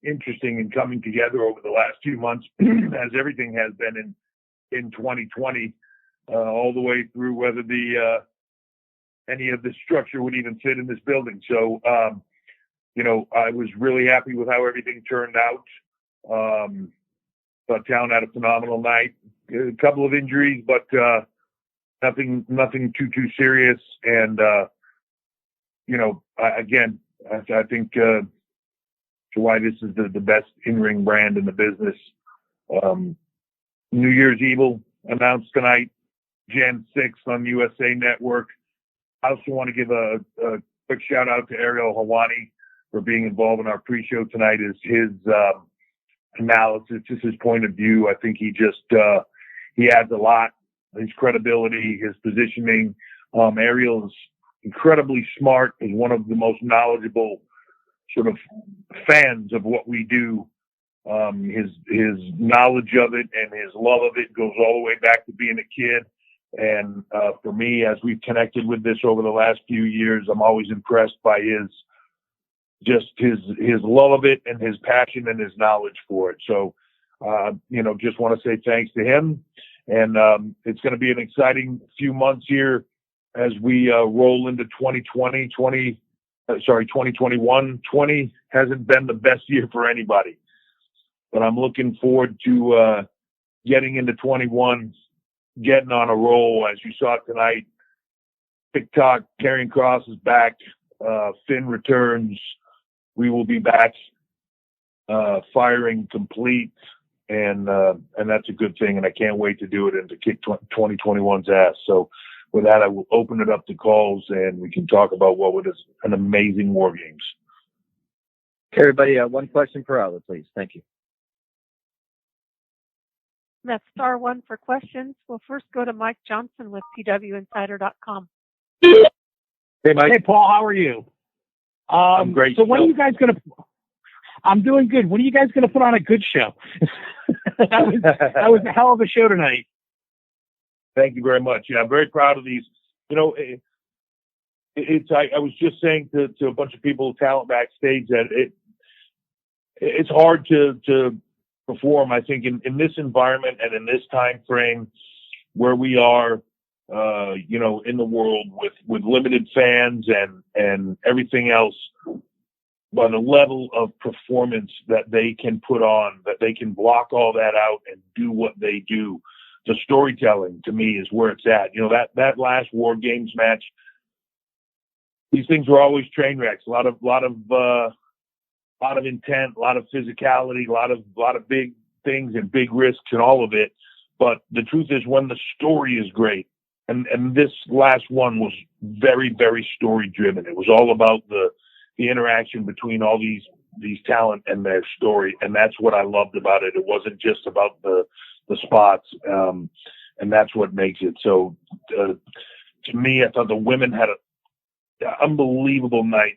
interesting and coming together over the last few months, as everything has been in 2020, all the way through whether any of this structure would even fit in this building. So, I was really happy with how everything turned out. Thought town had a phenomenal night. A couple of injuries, but nothing too serious. And I think why this is the best in-ring brand in the business. New Year's Evil announced tonight, Jan 6th on USA Network. I also want to give a quick shout out to Ariel Hawani for being involved in our pre-show tonight. Is his analysis, just his point of view. I think he adds a lot. His credibility, his positioning. Ariel's incredibly smart. Is one of the most knowledgeable sort of fans of what we do. His knowledge of it and his love of it goes all the way back to being a kid. And for me, as we've connected with this over the last few years, I'm always impressed by his love of it and his passion and his knowledge for it. So, just want to say thanks to him. And it's going to be an exciting few months here as we roll into 2021. 20 hasn't been the best year for anybody, but I'm looking forward to getting into 21, getting on a roll. As you saw tonight, TikTok, Karrion Kross is back. Finn returns. We will be back firing complete, and that's a good thing. And I can't wait to do it and to kick 2021's ass. So with that, I will open it up to calls, and we can talk about what was an amazing War Games. Okay, everybody, one question per hour, please. Thank you. That's *1 for questions. We'll first go to Mike Johnson with PWInsider.com. Hey, Mike. Hey, Paul. How are you? I'm great. So when are you guys going to? I'm doing good. When are you guys going to put on a good show? that was a hell of a show tonight. Thank you very much. Yeah, I'm very proud of these. I was just saying to a bunch of people, talent backstage, that it's hard to perform, I think, in this environment and in this time frame where we are, in the world with limited fans and everything else. But the level of performance that they can put on, that they can block all that out and do what they do. The storytelling, to me, is where it's at. That last War Games match, these things were always train wrecks. A lot of intent, a lot of physicality, a lot of big things and big risks and all of it. But the truth is, when the story is great, and this last one was very, very story driven. It was all about the interaction between all these talent and their story, and that's what I loved about it. It wasn't just about the spots, and that's what makes it. So, to me, I thought the women had an unbelievable night.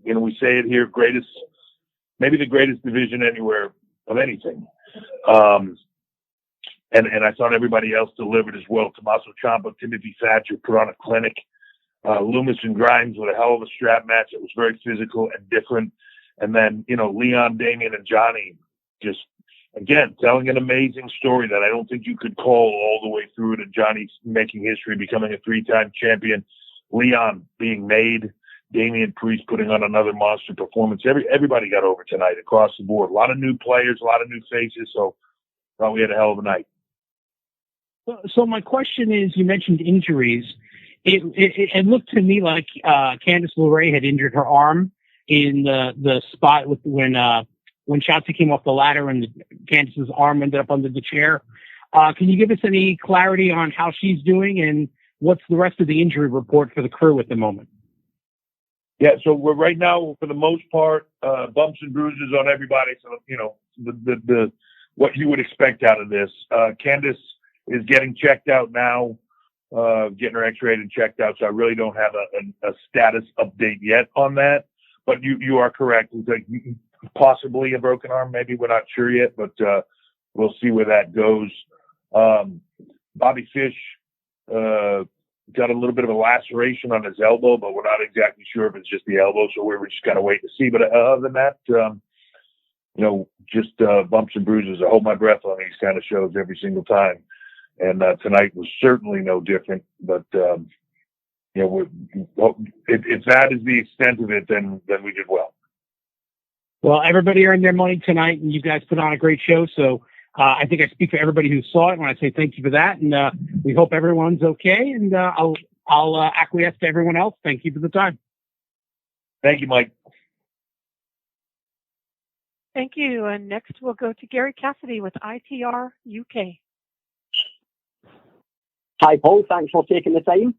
We say it here, maybe the greatest division anywhere of anything. And I thought everybody else delivered as well. Tommaso Ciampa, Timothy Thatcher put on a clinic. Loomis and Grimes with a hell of a strap match. It was very physical and different. And then, Leon, Damian, and Johnny just, again, telling an amazing story that I don't think you could call all the way through it. And Johnny's making history, becoming a 3-time champion. Leon being made. Damian Priest putting on another monster performance. Everybody got over tonight across the board. A lot of new players, a lot of new faces. So I thought we had a hell of a night. So my question is, you mentioned injuries. It looked to me like Candice LeRae had injured her arm in the spot when Shotzi came off the ladder and Candice's arm ended up under the chair. Can you give us any clarity on how she's doing and what's the rest of the injury report for the crew at the moment? Yeah, so we're right now, for the most part, bumps and bruises on everybody. So, the what you would expect out of this. Candice is getting checked out now, getting her x-rayed and checked out. So I really don't have a status update yet on that. But you are correct. It's like possibly a broken arm. Maybe we're not sure yet, but we'll see where that goes. Bobby Fish got a little bit of a laceration on his elbow, but we're not exactly sure if it's just the elbow, so we're just kind of waiting to see. But other than that, just bumps and bruises. I hold my breath on these kind of shows every single time, and tonight was certainly no different. But if that is the extent of it, then we did well. Well, everybody earned their money tonight, and you guys put on a great show. So I think I speak for everybody who saw it when I say thank you for that. And we hope everyone's okay. And I'll acquiesce to everyone else. Thank you for the time. Thank you, Mike. Thank you. And next we'll go to Gary Cassidy with ITR UK. Hi, Paul. Thanks for taking the time.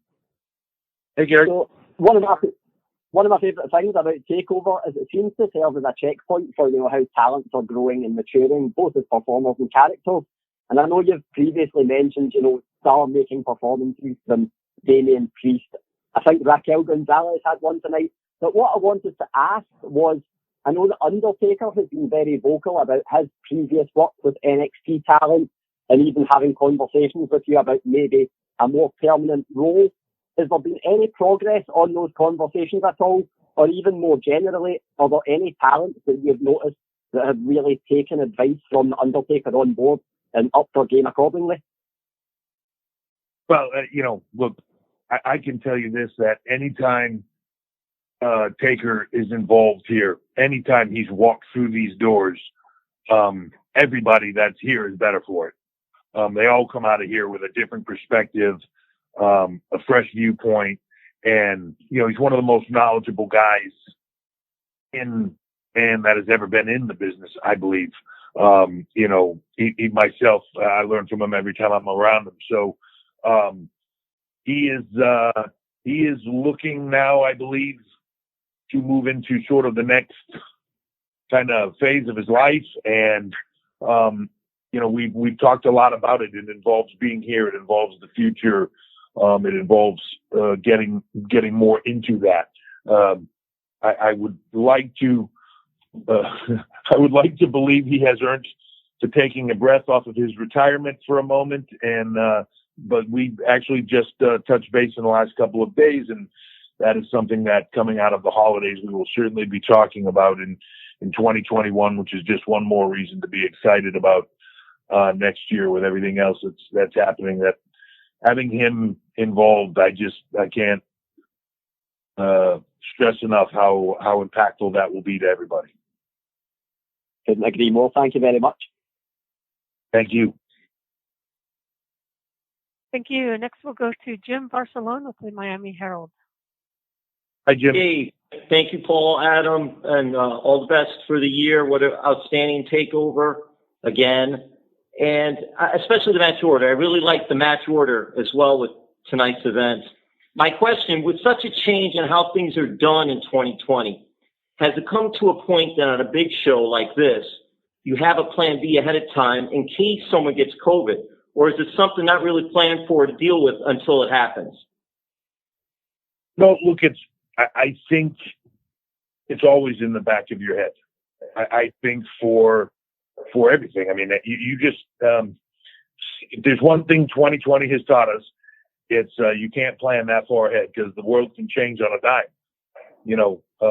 Hey, Gary. So one of my favourite things about TakeOver is it seems to serve as a checkpoint for how talents are growing and maturing, both as performers and characters. And I know you've previously mentioned, star-making performances from Damien Priest. I think Raquel Gonzalez had one tonight. But what I wanted to ask was, I know the Undertaker has been very vocal about his previous work with NXT talent and even having conversations with you about maybe a more permanent role. Has there been any progress on those conversations at all? Or even more generally, are there any talents that you've noticed that have really taken advice from the Undertaker on board and upped their game accordingly? Well, look, I can tell you this, that anytime Taker is involved here, anytime he's walked through these doors, everybody that's here is better for it. They all come out of here with a different perspective, a fresh viewpoint, and he's one of the most knowledgeable guys that has ever been in the business, I believe. He myself, I learn from him every time I'm around him. So he is looking now, I believe, to move into sort of the next kind of phase of his life, and we've talked a lot about it. It involves being here. It involves the future. It involves getting more into that. I would like to believe he has earned to taking a breath off of his retirement for a moment, and but we actually just touched base in the last couple of days, and that is something that coming out of the holidays we will certainly be talking about in 2021, which is just one more reason to be excited about next year with everything else that's happening. That having him involved, I can't stress enough how impactful that will be to everybody. Couldn't agree more. Thank you very much. Thank you. Thank you. Next we'll go to Jim Barcelona with the Miami Herald. Hi, Jim. Hey, thank you, Paul, Adam, and all the best for the year. What an outstanding takeover again. And especially the match order. I really like the match order as well with tonight's event. My question, with such a change in how things are done in 2020, has it come to a point that on a big show like this, you have a plan B ahead of time in case someone gets COVID? Or is it something not really planned for to deal with until it happens? No, look, I think it's always in the back of your head. I think for everything. I mean, you just if there's one thing 2020 has taught us, it's you can't plan that far ahead because the world can change on a dime.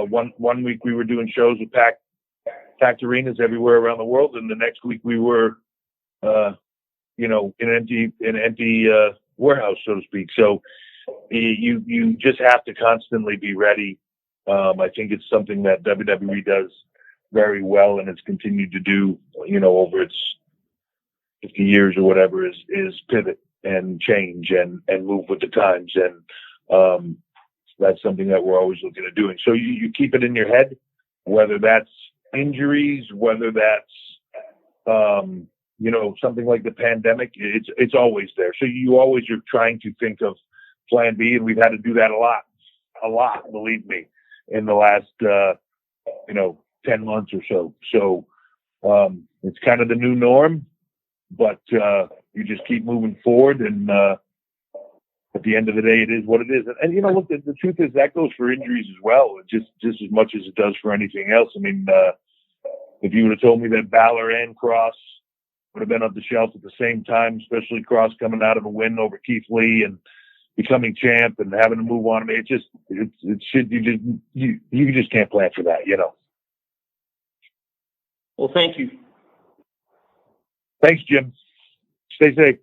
One week we were doing shows with packed arenas everywhere around the world, and the next week we were in an empty warehouse, so to speak. So you just have to constantly be ready. I think it's something that WWE does very well, and it's continued to do, over its 50 years or whatever, is pivot and change and move with the times. And that's something that we're always looking at doing. So you keep it in your head, whether that's injuries, whether that's, something like the pandemic, it's always there. So you always are trying to think of plan B, and we've had to do that a lot, believe me, in the last, 10 months or so. So it's kind of the new norm, but you just keep moving forward, and at the end of the day, it is what it is. And look, the truth is that goes for injuries as well, just as much as it does for anything else. I mean, if you would have told me that Balor and Cross would have been on the shelf at the same time, especially Cross coming out of a win over Keith Lee and becoming champ and having to move on. I mean, you just can't plan for that, you know. Well, thank you. Thanks, Jim. Stay safe.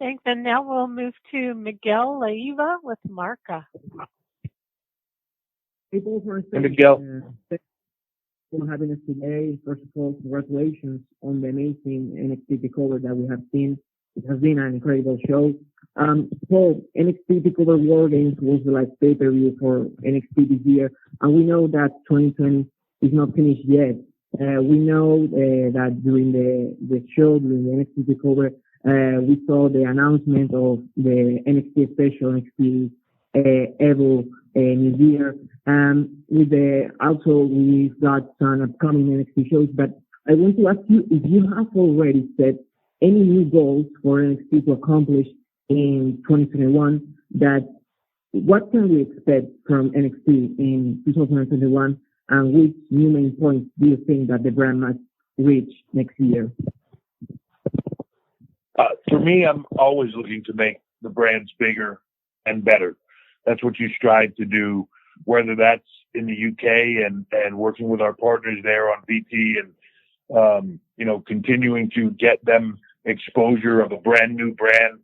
Thanks. And now we'll move to Miguel Leiva with Marca. Hey, Miguel. For having us today. First of all, congratulations on the amazing NXT TakeOver that we have seen. It has been an incredible show. So NXT TakeOver War Games was the last pay-per-view for NXT this year, and we know that 2020 is not finished yet. We know that during the show, during the NXT TakeOver, we saw the announcement of the NXT Special, NXT Evo New Year. Also we've got some upcoming NXT shows, but I want to ask you if you have already set any new goals for NXT to accomplish in 2021. That what can we expect from NXT in 2021, and which new main points do you think that the brand must reach next year? For me, I'm always looking to make the brands bigger and better. That's what you strive to do, whether that's in the UK and working with our partners there on BT and, you know, continuing to get them exposure of a brand new brand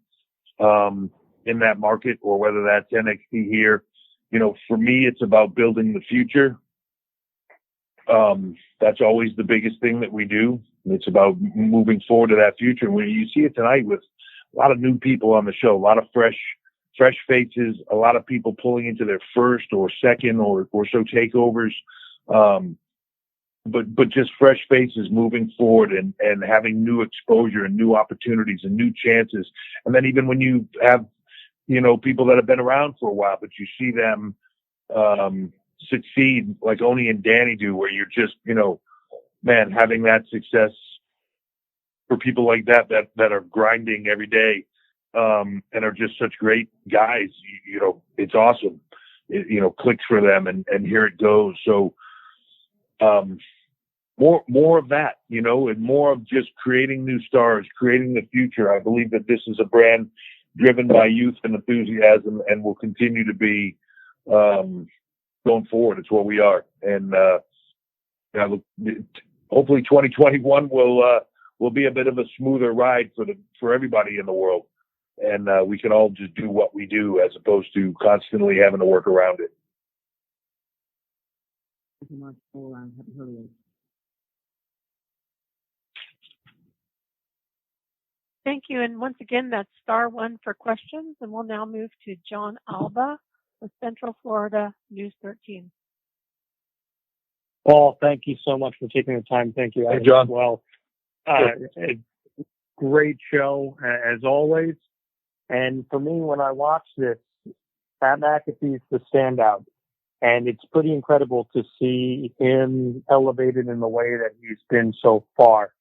in that market, or whether that's NXT here. You know, for me, it's about building the future. That's always the biggest thing that we do. It's about moving forward to that future. And when you see it tonight with a lot of new people on the show, a lot of fresh faces, a lot of people pulling into their first or second or so takeovers. But just fresh faces moving forward and having new exposure and new opportunities and new chances. And then even when you have, you know, people that have been around for a while, but you see them succeed like Oni and Danny do, where you're just, you know, man, having that success for people like that are grinding every day and are just such great guys, you know, it's awesome. It, you know, clicks for them and here it goes. So more of that, you know, and more of just creating new stars, creating the future. I believe that this is a brand driven by youth and enthusiasm and will continue to be going forward. It's what we are. And hopefully 2021 will be a bit of a smoother ride for everybody in the world. And we can all just do what we do as opposed to constantly having to work around it. Thank you so much, Paul, and happy holidays. Thank you. And once again, that's *1 for questions. And we'll now move to John Alba with Central Florida News 13. Paul, thank you so much for taking the time. Thank you, Hey, John. as well. Great show, as always. And for me, when I watch this, Pat McAfee's the standout. And it's pretty incredible to see him elevated in the way that he's been so far.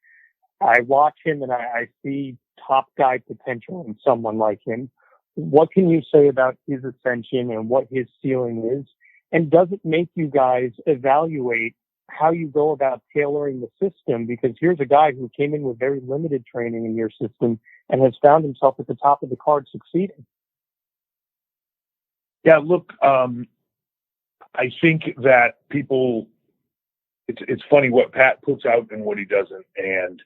I watch him and I see top guy potential in someone like him. What can you say about his ascension and what his ceiling is? And does it make you guys evaluate how you go about tailoring the system? Because here's a guy who came in with very limited training in your system and has found himself at the top of the card succeeding. Yeah, look, I think that people, it's funny what Pat puts out and what he doesn't, and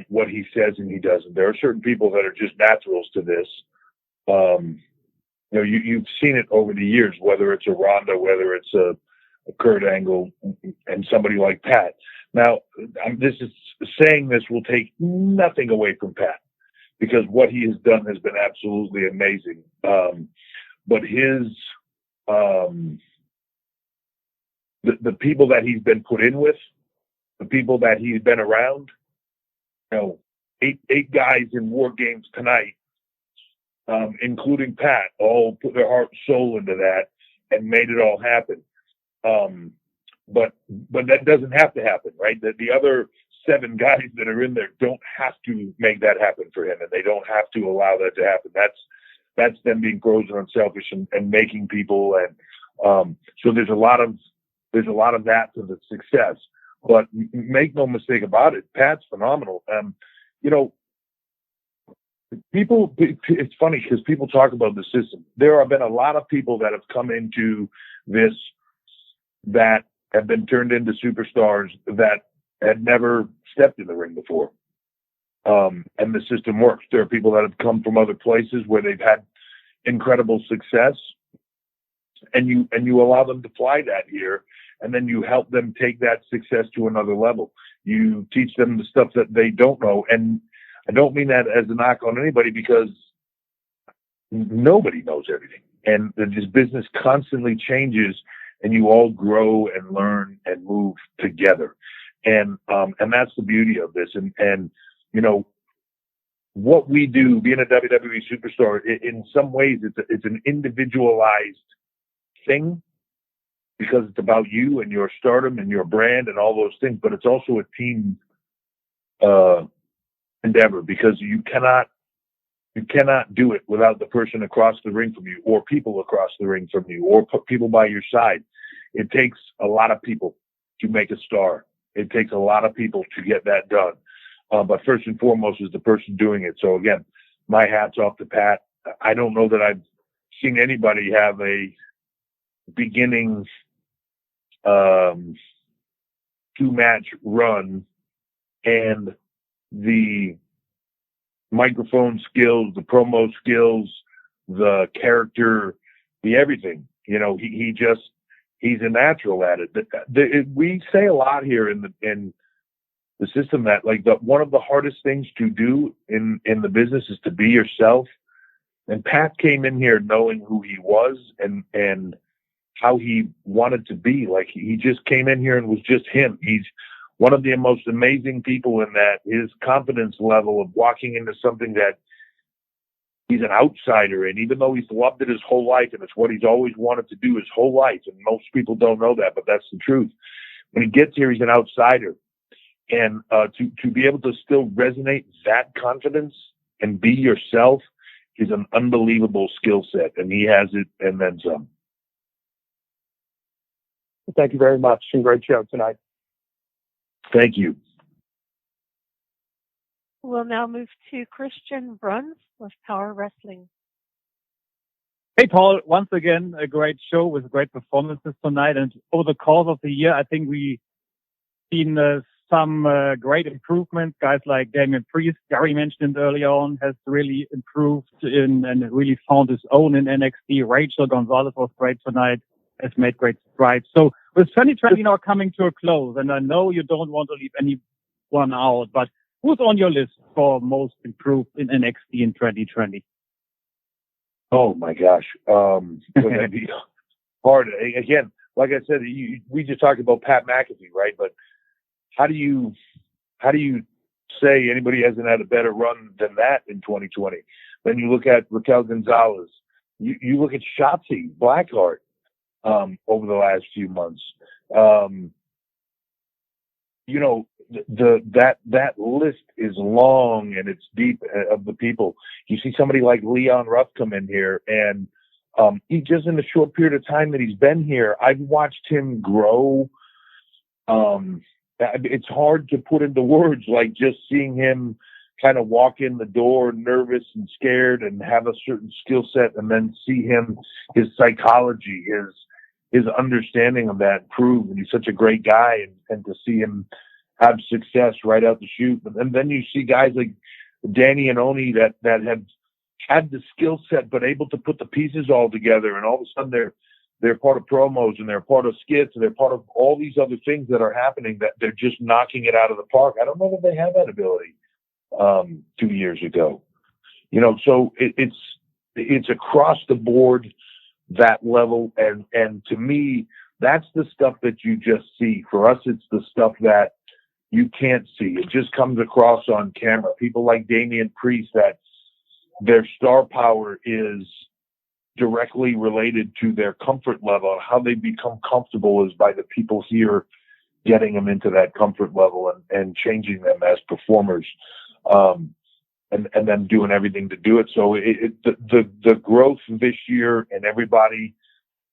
what he says and he doesn't. There are certain people that are just naturals to this. You know, you've seen it over the years, whether it's a Ronda, whether it's a Kurt Angle, and somebody like Pat. Now, saying this will take nothing away from Pat, because what he has done has been absolutely amazing. But his, the people that he's been put in with, the people that he's been around, you know, eight guys in War Games tonight, including Pat, all put their heart and soul into that and made it all happen. But that doesn't have to happen, right? The other 7 guys that are in there don't have to make that happen for him, and they don't have to allow that to happen. That's them being frozen and selfish and making people. And so there's a lot of that to the success. But make no mistake about it, Pat's phenomenal. You know, it's funny because people talk about the system. There have been a lot of people that have come into this that have been turned into superstars that had never stepped in the ring before. And the system works. There are people that have come from other places where they've had incredible success, and you allow them to fly that here, and then you help them take that success to another level. You teach them the stuff that they don't know. And I don't mean that as a knock on anybody, because nobody knows everything. And this business constantly changes, and you all grow and learn and move together. And that's the beauty of this. And you know, what we do, being a WWE superstar, in some ways, it's an individualized thing, because it's about you and your stardom and your brand and all those things. But it's also a team endeavor, because you cannot do it without the person across the ring from you, or people across the ring from you, or people by your side. It takes a lot of people to make a star. It takes a lot of people to get that done. But first and foremost is the person doing it. So again, my hat's off to Pat. I don't know that I've seen anybody have a beginning 2-match run and the microphone skills, the promo skills, the character, the everything. You know, he's a natural at it. We say a lot here in the system that, like, one of the hardest things to do in the business is to be yourself. And Pat came in here knowing who he was and how he wanted to be. Like, he just came in here and was just him. He's one of the most amazing people in that his confidence level of walking into something that he's an outsider in, even though he's loved it his whole life, and it's what he's always wanted to do his whole life. And most people don't know that, but that's the truth. When he gets here, he's an outsider. And to be able to still resonate that confidence and be yourself is an unbelievable skill set, and he has it and then some. Thank you very much, and great show tonight. Thank you. We'll now move to Christian Bruns with Power Wrestling. Hey, Paul, once again, a great show with great performances tonight. And over the course of the year, I think we've seen some great improvements. Guys like Damian Priest, Gary mentioned earlier on, has really improved and really found his own in NXT. Rachel Gonzalez was great tonight, has made great strides. So with 2020 now coming to a close, and I know you don't want to leave anyone out, but who's on your list for most improved in NXT in 2020? Oh my gosh. That'd be hard. Again, like I said, we just talked about Pat McAfee, right? But how do you say anybody hasn't had a better run than that in 2020? Then you look at Raquel Gonzalez. You look at Shotzi Blackheart over the last few months. You know, that list is long and it's deep of the people. You see somebody like Leon Ruff come in here, and he just, in the short period of time that he's been here, I've watched him grow. It's hard to put into words, like just seeing him kind of walk in the door nervous and scared and have a certain skill set, and then see him, his psychology, his understanding of that improve. And he's such a great guy, and to see him have success right out the chute. And then you see guys like Danny and Oni that have had the skill set, but able to put the pieces all together. And all of a sudden they're part of promos, and they're part of skits, and they're part of all these other things that are happening, that they're just knocking it out of the park. I don't know that they had that ability 2 years ago. You know, so it's across the board, that level. And to me, that's the stuff that you just see. For us, it's the stuff that you can't see. It just comes across on camera. People like Damian Priest, that their star power is directly related to their comfort level. How they become comfortable is by the people here getting them into that comfort level and changing them as performers, and then doing everything to do it. So the growth this year and everybody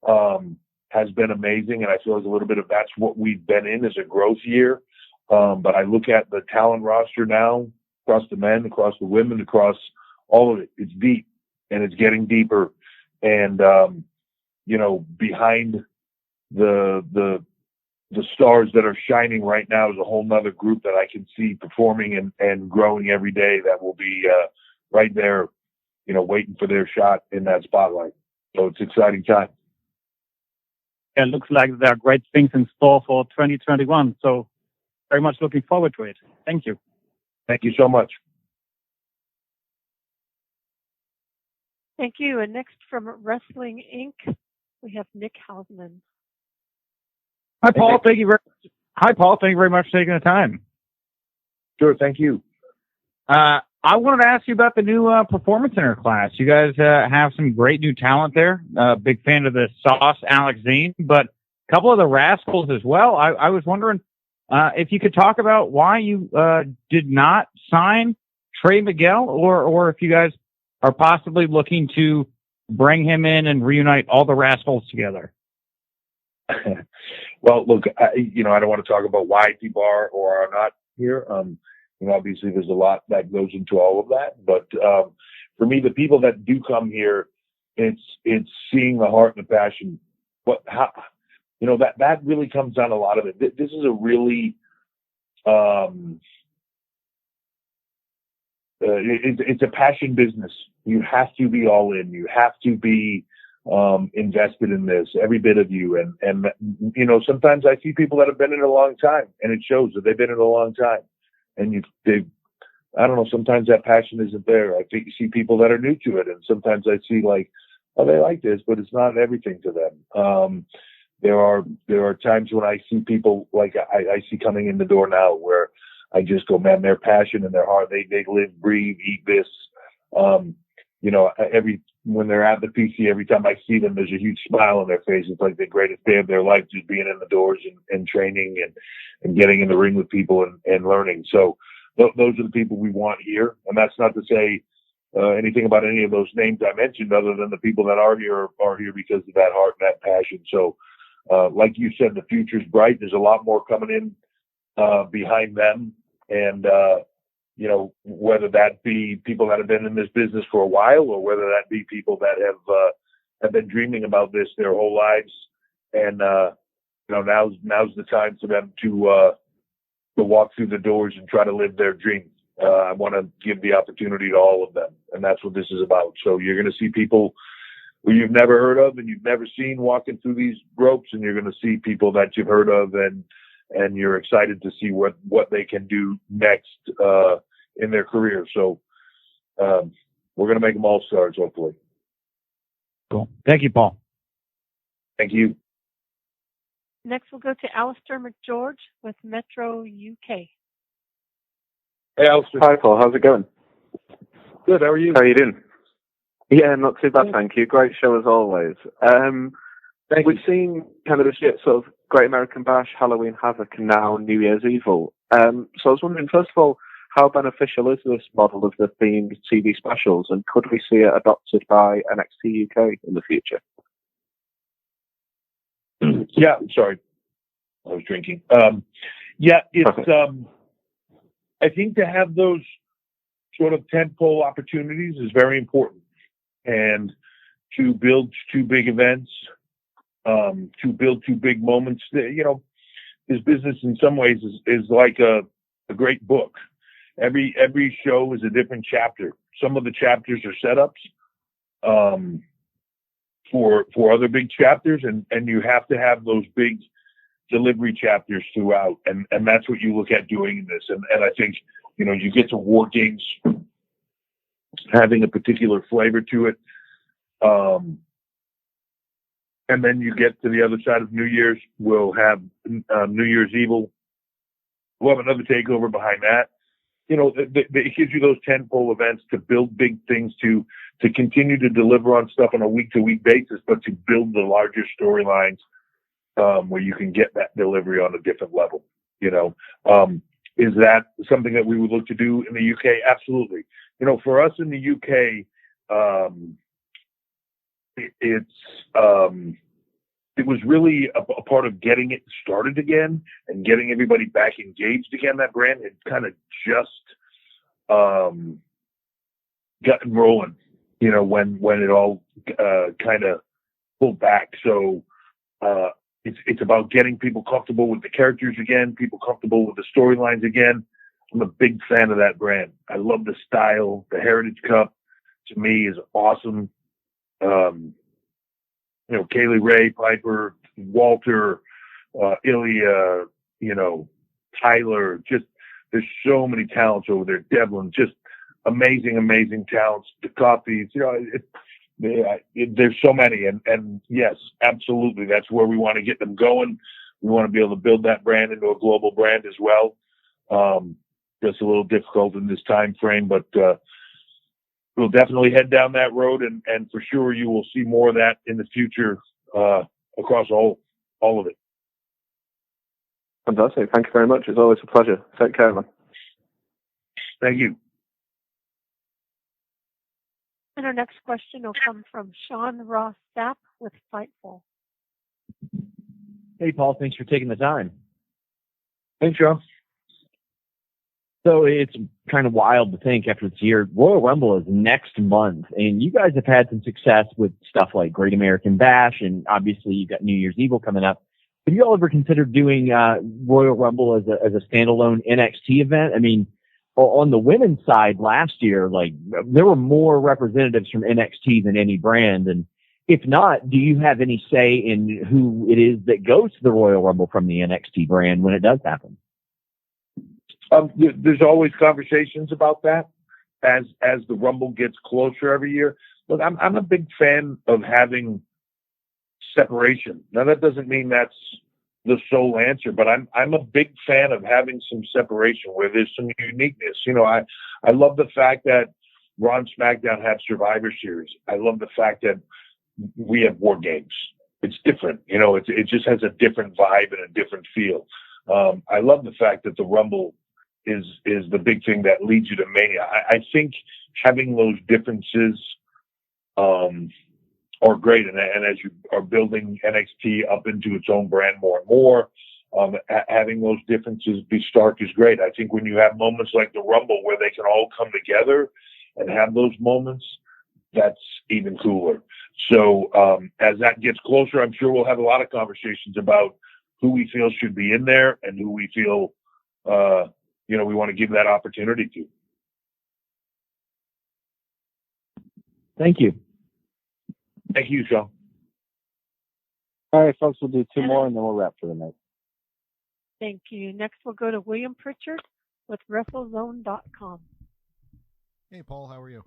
has been amazing, and I feel like a little bit of that's what we've been in, is a growth year. But I look at the talent roster now, across the men, across the women, across all of it. It's deep, and it's getting deeper. And behind the stars that are shining right now is a whole nother group that I can see performing and growing every day that will be right there, waiting for their shot in that spotlight. So it's an exciting time. It looks like there are great things in store for 2021. So very much looking forward to it. Thank you. Thank you so much. Thank you. And next from Wrestling Inc., we have Nick Hausman. Hi, Paul. Thank you very much for taking the time. Sure. Thank you. I wanted to ask you about the new Performance Center class. You guys have some great new talent there. Big fan of the Sauce, Alex Zane, but a couple of the Rascals as well. I was wondering if you could talk about why you did not sign Trey Miguel, or if you guys are possibly looking to bring him in and reunite all the Rascals together. Well, look, I don't want to talk about why people are or are not here. Obviously there's a lot that goes into all of that, but for me, the people that do come here, it's seeing the heart and the passion. That really comes down to a lot of it. This is a really, it's a passion business. You have to be all in. You have to be invested in this, every bit of you. And sometimes I see people that have been in it a long time, and it shows that they've been in it a long time. And I don't know, sometimes that passion isn't there. I think you see people that are new to it, and sometimes I see like, oh, they like this, but it's not everything to them. There are times when I see people like I see coming in the door now where I just go, man, their passion and their heart, they live, breathe, eat this. When they're at the PC, every time I see them, there's a huge smile on their face. It's like the greatest day of their life, just being in the doors and training and getting in the ring with people and learning. So those are the people we want here. And that's not to say anything about any of those names I mentioned, other than the people that are here because of that heart and that passion. So like you said, the future's bright. There's a lot more coming in behind them. And, whether that be people that have been in this business for a while, or whether that be people that have been dreaming about this their whole lives. And, now's the time for them to walk through the doors and try to live their dreams. I want to give the opportunity to all of them. And that's what this is about. So you're going to see people who you've never heard of and you've never seen walking through these ropes, and you're going to see people that you've heard of and you're excited to see what they can do next in their career. So we're going to make them all stars, hopefully. Cool. Thank you, Paul. Thank you. Next, we'll go to Alistair McGeorge with Metro UK. Hey, Alistair. Hi, Paul. How's it going? Good. How are you? How are you doing? Yeah, not too bad, thank you. Great show as always. We've seen kind of this sort of Great American Bash, Halloween Havoc, and now New Year's Evil. So I was wondering, first of all, how beneficial is this model of the themed TV specials, and could we see it adopted by NXT UK in the future? Yeah, sorry. I was drinking. It's, I think to have those sort of tentpole opportunities is very important. And to build two big events, to build two big moments, this business in some ways is like a great book. Every show is a different chapter. Some of the chapters are setups for other big chapters, and you have to have those big delivery chapters throughout, and that's what you look at doing in this. And I think you get to War Games having a particular flavor to it, and then you get to the other side of New Year's. We'll have New Year's Evil. We'll have another takeover behind that. It gives you those tentpole events to build big things, to continue to deliver on stuff on a week-to-week basis, but to build the larger storylines where you can get that delivery on a different level. Is that something that we would look to do in the UK? Absolutely. For us in the UK, it was really a part of getting it started again and getting everybody back engaged again. That brand had kind of just gotten rolling, when it all kind of pulled back. So it's about getting people comfortable with the characters again, people comfortable with the storylines again. I'm a big fan of that brand. I love the style. The Heritage Cup to me is awesome. Kaylee Ray, Piper, Walter, Ilya, Tyler, just there's so many talents over there. Devlin, just amazing talents. The coffees, there's so many. And yes, absolutely. That's where we want to get them going. We want to be able to build that brand into a global brand as well. Just a little difficult in this time frame, but we'll definitely head down that road, and for sure you will see more of that in the future across all of it. Fantastic. Thank you very much. It's always a pleasure. Take care, man. Thank you. And our next question will come from Sean Ross Sapp with Fightful. Hey, Paul. Thanks for taking the time. Thanks, Sean. So it's kind of wild to think after this year, Royal Rumble is next month, and you guys have had some success with stuff like Great American Bash, and obviously you've got New Year's Evil coming up. Have you all ever considered doing Royal Rumble as a standalone NXT event? I mean, on the women's side last year, like there were more representatives from NXT than any brand, and if not, do you have any say in who it is that goes to the Royal Rumble from the NXT brand when it does happen? There's always conversations about that as the Rumble gets closer every year. Look, I'm a big fan of having separation. Now that doesn't mean that's the sole answer, but I'm a big fan of having some separation where there's some uniqueness. I love the fact that Raw and SmackDown have Survivor Series. I love the fact that we have War Games. It's different. It just has a different vibe and a different feel. I love the fact that the Rumble is the big thing that leads you to Mania. I think having those differences are great, and as you are building NXT up into its own brand more and more, having those differences be stark is great. I think when you have moments like the Rumble where they can all come together and have those moments, that's even cooler. So as that gets closer, I'm sure we'll have a lot of conversations about who we feel should be in there and who we feel we want to give that opportunity to. Thank you. Thank you, Sean. All right, folks, we'll do two more and then we'll wrap for the night. Thank you. Next, we'll go to William Pritchard with WrestleZone.com. Hey, Paul, how are you?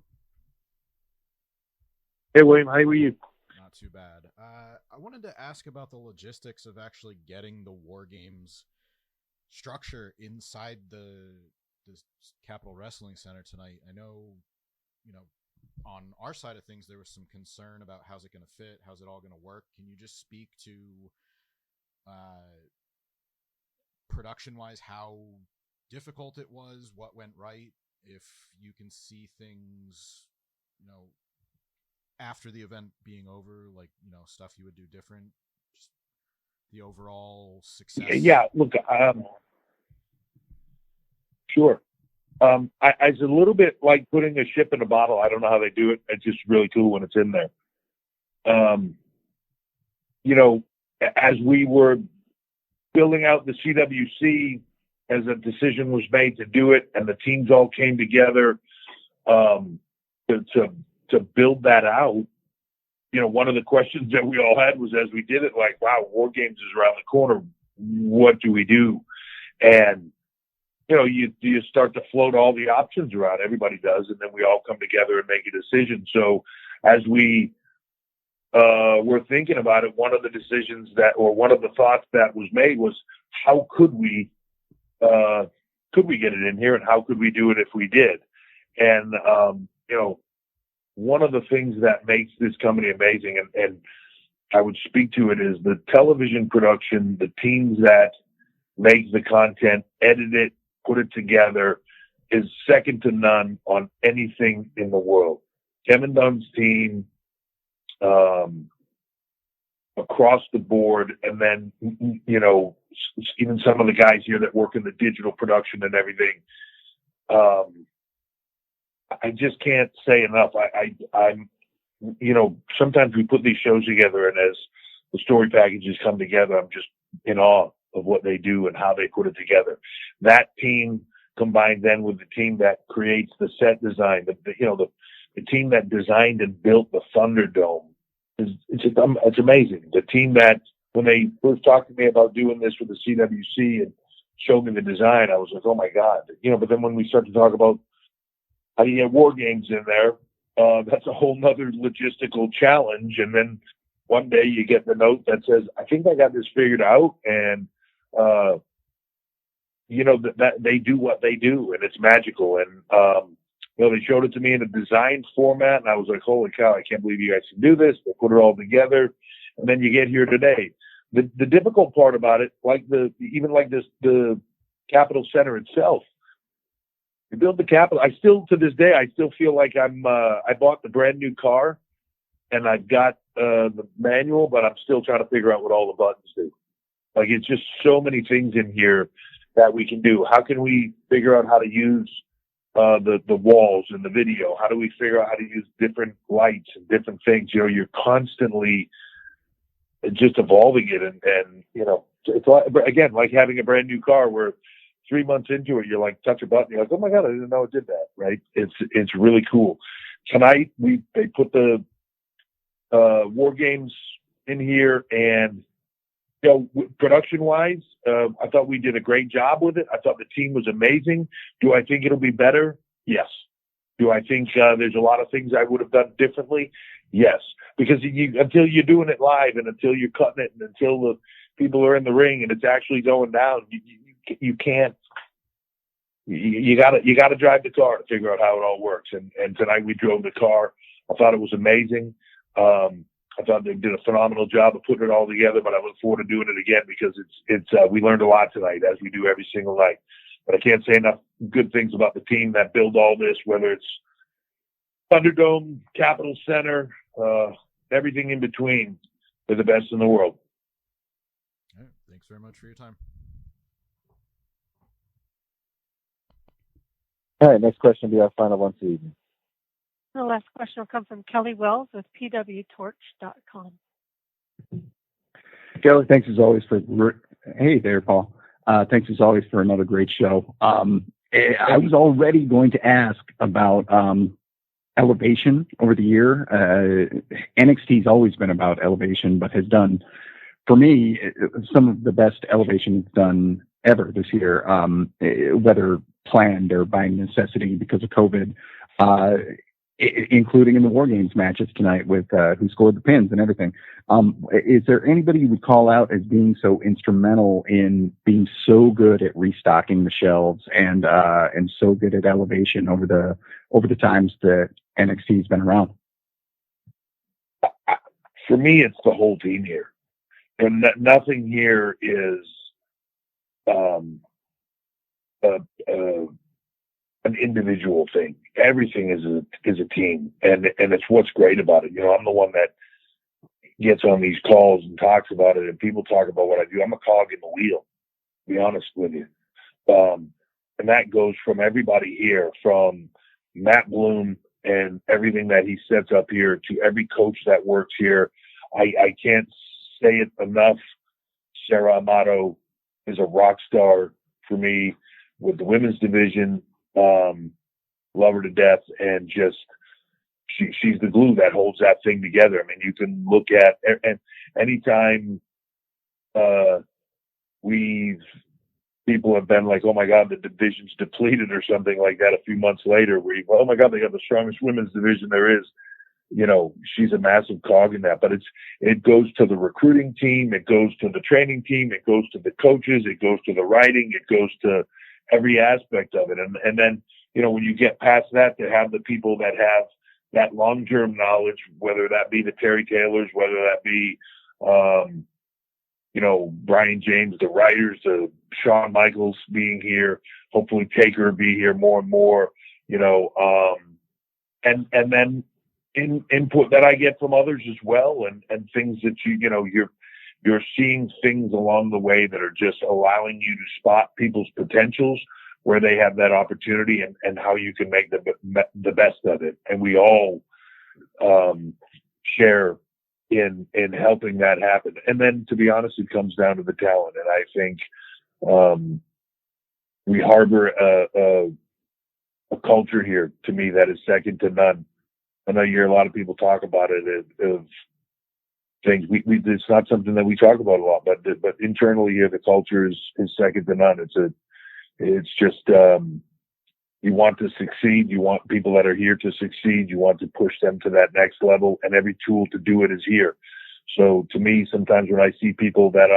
Hey, William, how are you? Not too bad. I wanted to ask about the logistics of actually getting the War Games structure inside the Capitol Wrestling Center tonight. I know, on our side of things, there was some concern about how's it going to fit, how's it all going to work. Can you just speak to production-wise how difficult it was, what went right, if you can see things, after the event being over, like, stuff you would do different, just the overall success? Yeah, look, sure. It's a little bit like putting a ship in a bottle. I don't know how they do it. It's just really cool when it's in there. As we were building out the CWC, as a decision was made to do it, and the teams all came together to build that out, one of the questions that we all had was, as we did it, like, wow, War Games is around the corner. What do we do? And you start to float all the options around. Everybody does, and then we all come together and make a decision. So as we were thinking about it, one of the thoughts that was made was, how could we get it in here, and how could we do it if we did? And one of the things that makes this company amazing, and I would speak to it, is the television production, the teams that make the content, edit it, put it together, is second to none on anything in the world. Kevin Dunn's team, across the board, and then, even some of the guys here that work in the digital production and everything, I just can't say enough. I'm, sometimes we put these shows together, and as the story packages come together, I'm just in awe of what they do and how they put it together. That team combined then with the team that creates the set design, the team that designed and built the Thunderdome, it's amazing. The team that, when they first talked to me about doing this with the CWC and showed me the design, I was like, oh my God. But then when we start to talk about how do you get war games in there, that's a whole nother logistical challenge. And then one day you get the note that says, I think I got this figured out. And, that they do what they do, and it's magical. And, they showed it to me in a design format, and I was like, holy cow, I can't believe you guys can do this. They put it all together. And then you get here today. The difficult part about it, the Capitol Center itself, you build the Capitol. To this day, I still feel like I bought the brand new car and I've got the manual, but I'm still trying to figure out what all the buttons do. Like, it's just so many things in here that we can do. How can we figure out how to use the walls and the video? How do we figure out how to use different lights and different things? You're constantly just evolving it. And it's like having a brand new car where 3 months into it, you're like, touch a button, you're like, oh my God, I didn't know it did that. Right. It's really cool. Tonight, they put the war games in here, and production wise, I thought we did a great job with it. I thought the team was amazing. Do I think it'll be better? Yes. Do I think there's a lot of things I would have done differently? Yes. Because until you're doing it live, and until you're cutting it, and until the people are in the ring and it's actually going down, you can't. You gotta drive the car to figure out how it all works. And tonight we drove the car. I thought it was amazing. I thought they did a phenomenal job of putting it all together, but I look forward to doing it again, because we learned a lot tonight, as we do every single night. But I can't say enough good things about the team that build all this, whether it's Thunderdome, Capitol Center, everything in between. They're the best in the world. All right. Thanks very much for your time. All right, next question will be our final one for the evening. The last question will come from Kelly Wells with pwtorch.com. Kelly, thanks as always hey there, Paul. Thanks as always for another great show. I was already going to ask about elevation over the year. NXT's always been about elevation, but has done, for me, some of the best elevation it's done ever this year, whether planned or by necessity because of COVID. Including in the War Games matches tonight with who scored the pins and everything. Is there anybody you would call out as being so instrumental in being so good at restocking the shelves and so good at elevation over the times that NXT's been around? For me, it's the whole team here, and nothing here is an individual thing. Everything is a team, and it's what's great about it. I'm the one that gets on these calls and talks about it, and people talk about what I do. I'm a cog in the wheel, to be honest with you. And that goes from everybody here, from Matt Bloom and everything that he sets up here, to every coach that works here. I can't say it enough. Sarah Amato is a rock star for me with the women's division. Love her to death, and just she's the glue that holds that thing together. I mean, you can look at, and anytime people have been like, oh my God, the division's depleted or something like that a few months later, oh my God, they got the strongest women's division there is. She's a massive cog in that, but it goes to the recruiting team, it goes to the training team, it goes to the coaches, it goes to the writing, it goes to every aspect of it. And then, when you get past that, to have the people that have that long-term knowledge, whether that be the Terry Taylors, whether that be, Brian James, the writers, Shawn Michaels being here, hopefully Taker be here more and more, and then input that I get from others as well. And things that you're seeing things along the way that are just allowing you to spot people's potentials, where they have that opportunity and how you can make the best of it. And we all share in helping that happen. And then, to be honest, it comes down to the talent. And I think we harbor a culture here, to me, that is second to none. I know you hear a lot of people talk about it of things. It's not something that we talk about a lot, but internally here, the culture is second to none. It's just you want to succeed. You want people that are here to succeed. You want to push them to that next level, and every tool to do it is here. So to me, sometimes when I see people that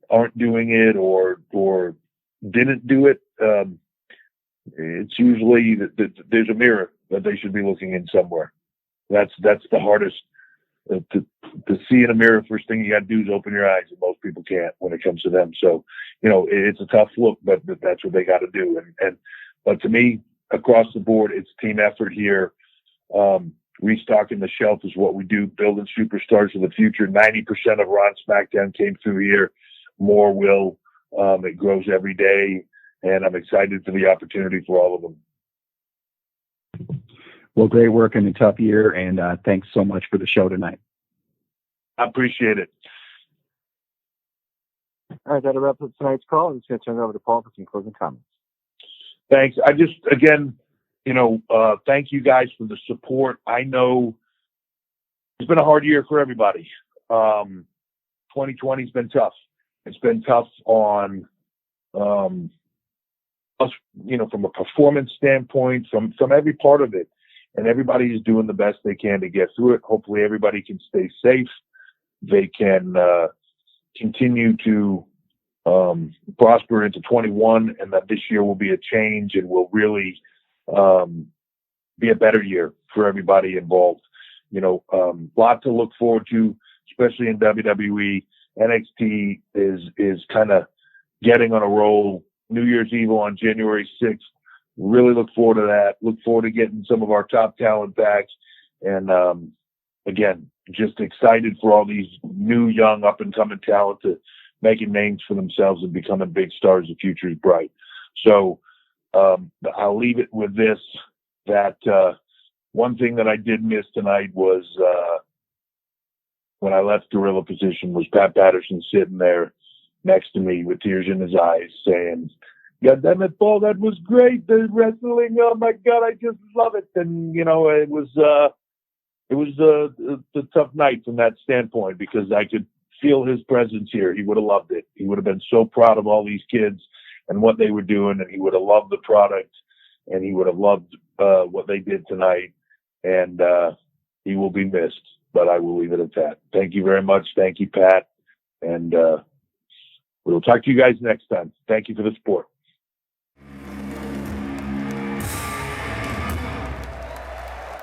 aren't doing it or didn't do it, it's usually that there's a mirror that they should be looking in somewhere. That's the hardest to see in a mirror. First thing you got to do is open your eyes, and most people can't when it comes to them. So, it's a tough look, but that's what they got to do. But to me, across the board, it's team effort here. Restocking the shelf is what we do. Building superstars for the future. 90% of Raw and SmackDown came through here. More will. It grows every day, and I'm excited for the opportunity for all of them. Well, great work in a tough year, and thanks so much for the show tonight. I appreciate it. All right, that wraps up tonight's call. I'm just going to turn it over to Paul for some closing comments. Thanks. I just, again, thank you guys for the support. I know it's been a hard year for everybody. 2020's been tough. It's been tough on us, from a performance standpoint, from every part of it. And everybody is doing the best they can to get through it. Hopefully everybody can stay safe. They can continue to prosper into 21, and that this year will be a change and will really be a better year for everybody involved. Lot to look forward to, especially in WWE. NXT is kind of getting on a roll. New Year's Eve on January 6th. Really look forward to that. Look forward to getting some of our top talent back. And again, just excited for all these new, young, up-and-coming talent to making names for themselves and becoming big stars. The future is bright. So I'll leave it with this, that one thing that I did miss tonight was when I left gorilla position was Pat Patterson sitting there next to me with tears in his eyes saying, "God damn it, Paul, that was great. The wrestling, oh my God, I just love it." And it was a tough night from that standpoint because I could feel his presence here. He would have loved it. He would have been so proud of all these kids and what they were doing, and he would have loved the product, and he would have loved what they did tonight. And he will be missed. But I will leave it at that. Thank you very much. Thank you, Pat. And we'll talk to you guys next time. Thank you for the support.